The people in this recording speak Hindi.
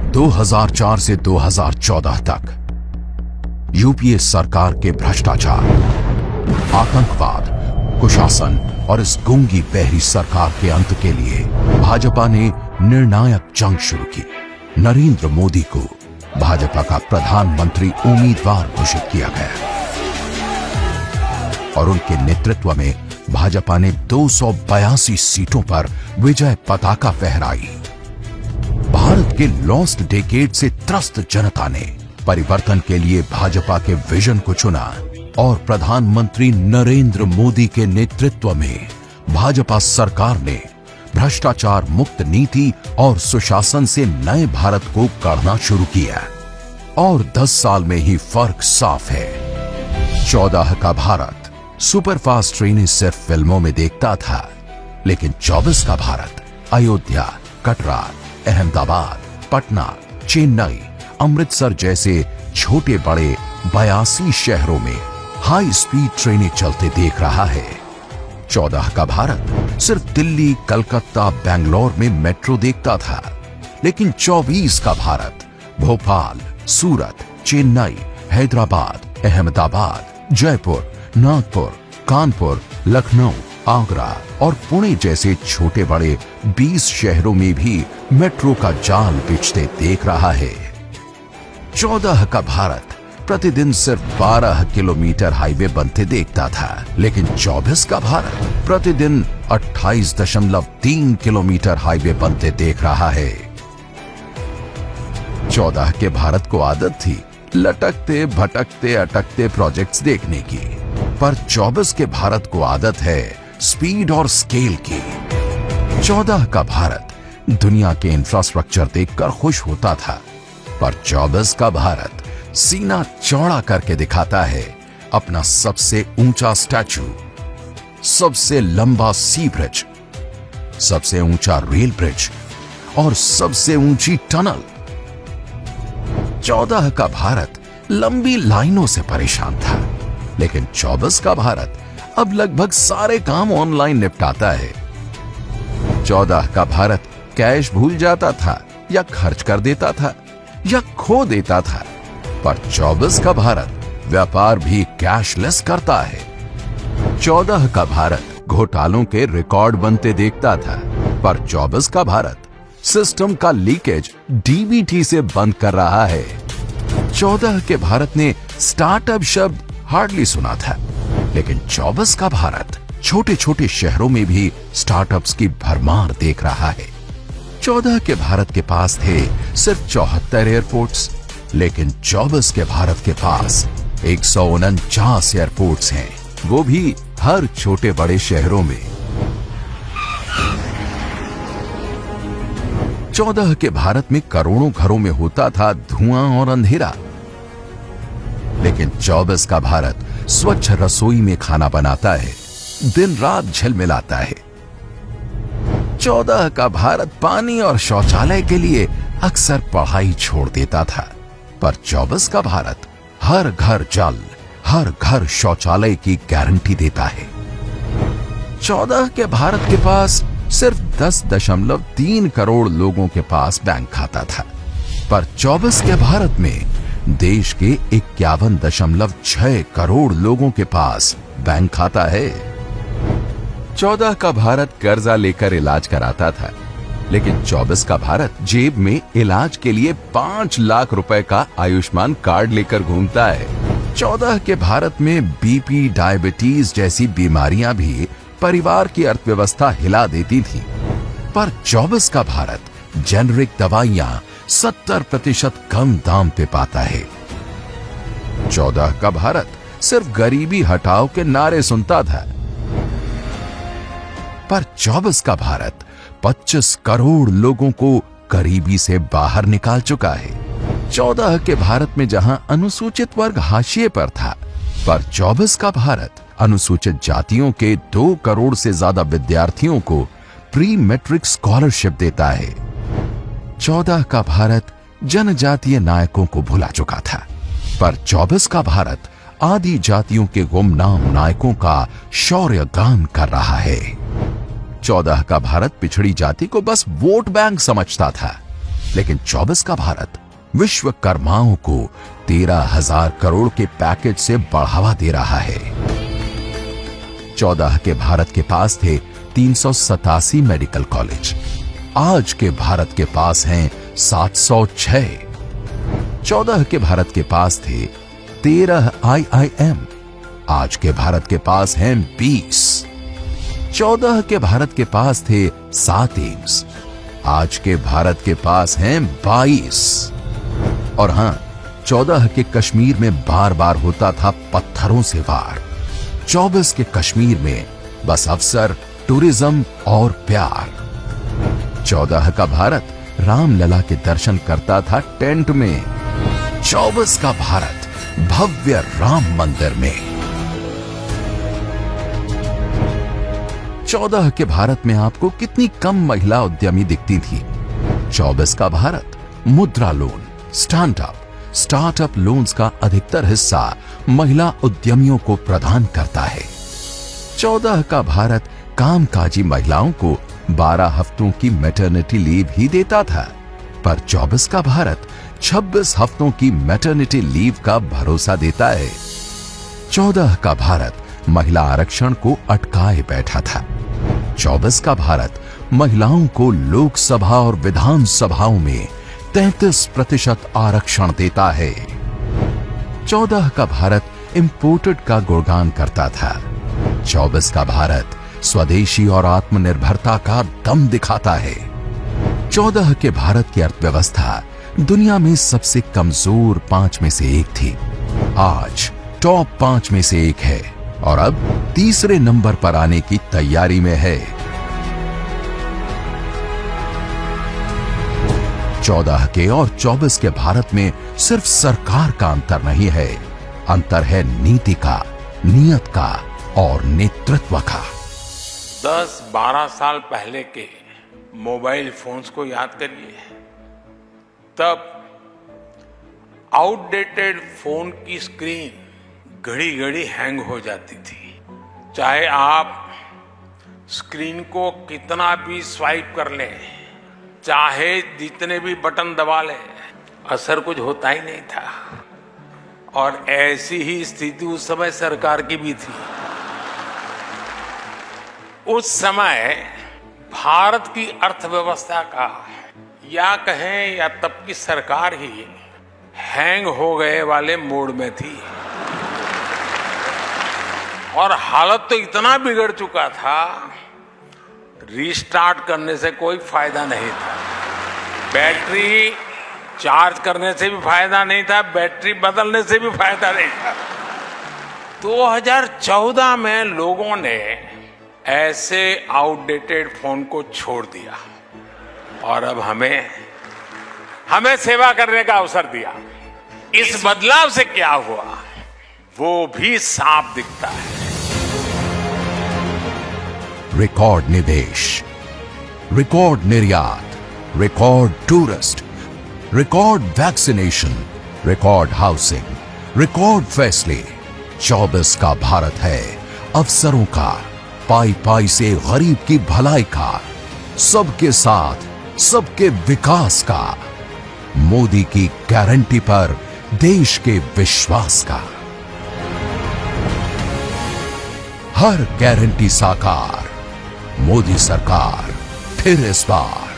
2004 से 2014 तक यूपीए सरकार के भ्रष्टाचार, आतंकवाद, कुशासन और इस गूंगी बहरी सरकार के अंत के लिए भाजपा ने निर्णायक जंग शुरू की। नरेंद्र मोदी को भाजपा का प्रधानमंत्री उम्मीदवार घोषित किया गया और उनके नेतृत्व में भाजपा ने 282 सीटों पर विजय पताका फहराई। भारत के लॉस्ट डेकेड से त्रस्त जनता ने परिवर्तन के लिए भाजपा के विजन को चुना और प्रधानमंत्री नरेंद्र मोदी के नेतृत्व में भाजपा सरकार ने भ्रष्टाचार मुक्त नीति और सुशासन से नए भारत को गढ़ना शुरू किया और 10 साल में ही फर्क साफ है। 14 का भारत सुपरफास्ट ट्रेनें सिर्फ फिल्मों में देखता था, लेकिन 24 का भारत अयोध्या, कटरा, अहमदाबाद, पटना, चेन्नई, अमृतसर जैसे छोटे बड़े 82 शहरों में हाई स्पीड ट्रेनें चलते देख रहा है। 14 का भारत सिर्फ दिल्ली, कलकत्ता, बेंगलोर में मेट्रो देखता था, लेकिन 24 का भारत भोपाल, सूरत, चेन्नई, हैदराबाद, अहमदाबाद, जयपुर, नागपुर, कानपुर, लखनऊ, आगरा और पुणे जैसे छोटे बड़े 20 शहरों में भी मेट्रो का जाल बिछते देख रहा है। 14 का भारत प्रतिदिन सिर्फ 12 किलोमीटर हाईवे बनते देखता था, लेकिन 24 का भारत प्रतिदिन 28.3 किलोमीटर हाईवे बनते देख रहा है। 14 के भारत को आदत थी लटकते भटकते अटकते प्रोजेक्ट्स देखने की, पर 24 के भारत को आदत है स्पीड और स्केल की। 14 का भारत दुनिया के इंफ्रास्ट्रक्चर देखकर खुश होता था, पर 24 का भारत सीना चौड़ा करके दिखाता है अपना सबसे ऊंचा स्टैचू, सबसे लंबा सी ब्रिज, सबसे ऊंचा रेल ब्रिज और सबसे ऊंची टनल। 14 का भारत लंबी लाइनों से परेशान था, लेकिन 24 का भारत अब लगभग सारे काम ऑनलाइन निपटाता है। 14 का भारत कैश भूल जाता था या खर्च कर देता था या खो देता था, पर 24 का भारत व्यापार भी कैशलेस करता है। 14 का भारत घोटालों के रिकॉर्ड बनते देखता था, पर 24 का भारत सिस्टम का लीकेज डीबीटी से बंद कर रहा है। 14 के भारत ने स्टार्टअप शब्द हार्डली सुना था, लेकिन 24 का भारत छोटे छोटे शहरों में भी स्टार्टअप्स की भरमार देख रहा है। 14 के भारत के पास थे सिर्फ 74 एयरपोर्ट्स, लेकिन 24 के भारत के पास 149 एयरपोर्ट्स हैं, वो भी हर छोटे बड़े शहरों में। 14 के भारत में करोड़ों घरों में होता था धुआं और अंधेरा, लेकिन 24 का भारत स्वच्छ रसोई में खाना बनाता है, दिन रात झिलमिलाता है। 14 का भारत पानी और शौचालय के लिए अक्सर पढ़ाई छोड़ देता था, पर 24 का भारत हर घर जल, हर घर शौचालय की गारंटी देता है। 14 के भारत के पास सिर्फ 10.3 करोड़ लोगों के पास बैंक खाता था, पर 24 के भारत में देश के 51.6 करोड़ लोगों के पास बैंक खाता है। 14 का भारत कर्जा लेकर इलाज कराता था, लेकिन 24 का भारत जेब में इलाज के लिए 5 लाख रुपए का आयुष्मान कार्ड लेकर घूमता है। 14 के भारत में बीपी, डायबिटीज जैसी बीमारियां भी परिवार की अर्थव्यवस्था हिला देती थी, पर 24 का भारत जेनरिक दवाइयां 70% कम दाम पे पाता है। 14 का भारत सिर्फ गरीबी हटाओ के नारे सुनता था, पर 24 का भारत 25 करोड़ लोगों को गरीबी से बाहर निकाल चुका है। 14 के भारत में जहां अनुसूचित वर्ग हाशिए पर था, पर 24 का भारत अनुसूचित जातियों के 2 करोड़ से ज्यादा विद्यार्थियों को प्री मैट्रिक स्कॉलरशिप देता है। 14 का भारत जनजातीय नायकों को भुला चुका था, पर 24 का भारत आदि जातियों के गुमनाम नायकों का शौर्य गान कर रहा है। 14 का भारत पिछड़ी जाति को बस वोट बैंक समझता था, लेकिन 24 का भारत विश्वकर्माओं को 13,000 करोड़ के पैकेज से बढ़ावा दे रहा है। 14 के भारत के पास थे 387 मेडिकल कॉलेज, आज के भारत के पास हैं 706। 14 के भारत के पास थे 13 IIM, आज के भारत के पास हैं 20। 14 के भारत के पास थे 7 एम्स, आज के भारत के पास हैं 22। और हां, 14 के कश्मीर में बार बार होता था पत्थरों से वार, 24 के कश्मीर में बस अवसर, टूरिज्म और प्यार। 14 का भारत रामलला के दर्शन करता था टेंट में, 24 का भारत भव्य राम मंदिर में। 14 के भारत में आपको कितनी कम महिला उद्यमी दिखती थी। 24 का भारत मुद्रा लोन, स्टार्टअप लोन्स का अधिकतर हिस्सा महिला उद्यमियों को प्रदान करता है। 14 का भारत कामकाजी महिलाओं को 12 हफ्तों की मैटरनिटी लीव ही देता था, पर 24 का भारत 26 हफ्तों की मैटरनिटी लीव का भरोसा देता है। 14 का भारत महिला आरक्षण को अटकाए बैठा था। 24 का भारत महिलाओं को लोकसभा और विधानसभाओं में 33% आरक्षण देता है। 14 का भारत इंपोर्टेड का गुणगान करता था। 24 का भारत स्वदेशी और आत्मनिर्भरता का दम दिखाता है। 14 के भारत की अर्थव्यवस्था दुनिया में सबसे कमजोर 5 में से एक थी, आज टॉप 5 में से एक है और अब तीसरे नंबर पर आने की तैयारी में है। 14 के और 24 के भारत में सिर्फ सरकार का अंतर नहीं है, अंतर है नीति का, नियत का और नेतृत्व का। 10-12 साल पहले के मोबाइल फोन्स को याद करिए। तब आउटडेटेड फोन की स्क्रीन घड़ी घड़ी हैंग हो जाती थी। चाहे आप स्क्रीन को कितना भी स्वाइप कर लें, चाहे जितने भी बटन दबा लें, असर कुछ होता ही नहीं था। और ऐसी ही स्थिति उस समय सरकार की भी थी। उस समय भारत की अर्थव्यवस्था का या कहें या तब की सरकार ही हैंग हो गए वाले मोड में थी और हालत तो इतना बिगड़ चुका था, रीस्टार्ट करने से कोई फायदा नहीं था। बैटरी चार्ज करने से भी फायदा नहीं था, बैटरी बदलने से भी फायदा नहीं था। 2014 में लोगों ने ऐसे आउटडेटेड फोन को छोड़ दिया और अब हमें सेवा करने का अवसर दिया। इस बदलाव से क्या हुआ वो भी साफ दिखता है। रिकॉर्ड निवेश, रिकॉर्ड निर्यात, record tourist, record vaccination, record housing, record फैसले। 24 का भारत है अवसरों का, पाई पाई से गरीब की भलाई का, सबके साथ सबके विकास का, मोदी की गारंटी पर देश के विश्वास का। हर गारंटी साकार, मोदी सरकार फिर इस बार।